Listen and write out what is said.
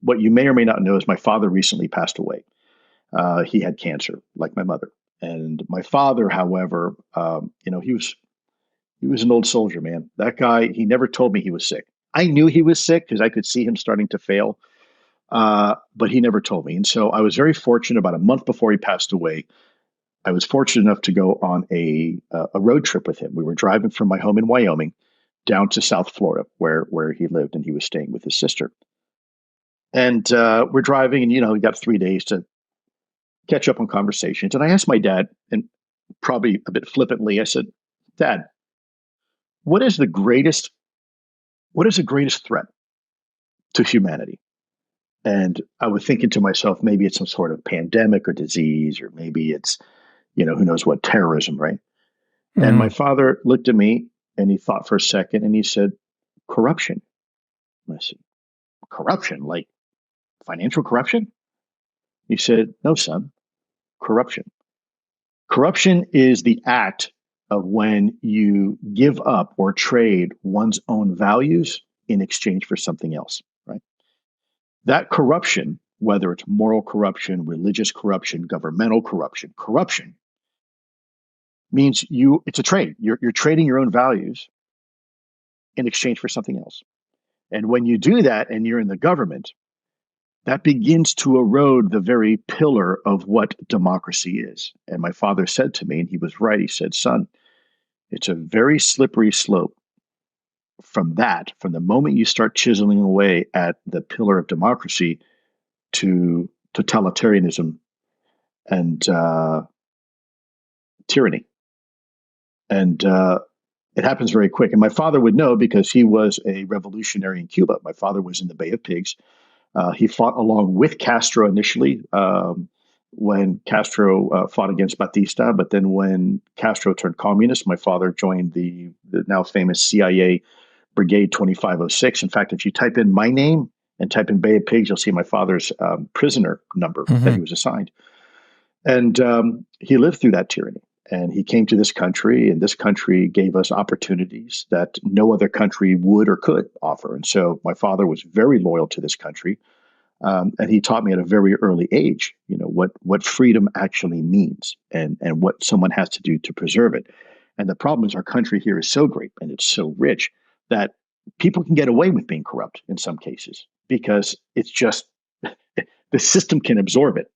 what you may or may not know is my father recently passed away. He had cancer, like my mother. And my father, however, he was an old soldier, man. That guy, he never told me he was sick. I knew he was sick because I could see him starting to fail, but he never told me. And so I was very fortunate. About a month before he passed away, I was fortunate enough to go on a road trip with him. We were driving from my home in Wyoming down to South Florida, where he lived, and he was staying with his sister. And we're driving, and we got 3 days to catch up on conversations. And I asked my dad, and probably a bit flippantly, I said, "Dad, what is the greatest what is the greatest threat to humanity?" And I was thinking to myself, maybe it's some sort of pandemic or disease, or maybe it's, who knows what, terrorism, right? And my Mm, father looked at me and he thought for a second and he said, corruption. And I said, corruption, like financial corruption? He said, no, son, corruption. Corruption is the act of when you give up or trade one's own values in exchange for something else, right? That corruption, whether it's moral corruption, religious corruption, governmental corruption, corruption means it's a trade. You're trading your own values in exchange for something else. And when you do that and you're in the government, that begins to erode the very pillar of what democracy is. And my father said to me, and he was right, he said, son, it's a very slippery slope from the moment you start chiseling away at the pillar of democracy to totalitarianism and tyranny. And it happens very quick. And my father would know because he was a revolutionary in Cuba. My father was in the Bay of Pigs. He fought along with Castro initially when Castro fought against Batista. But then when Castro turned communist, my father joined the now famous CIA Brigade 2506. In fact, if you type in my name and type in Bay of Pigs, you'll see my father's prisoner number that he mhm. was assigned. And he lived through that tyranny. And he came to this country, and this country gave us opportunities that no other country would or could offer. And so my father was very loyal to this country. And he taught me at a very early age, what freedom actually means and what someone has to do to preserve it. And the problem is our country here is so great and it's so rich that people can get away with being corrupt in some cases because it's just the system can absorb it.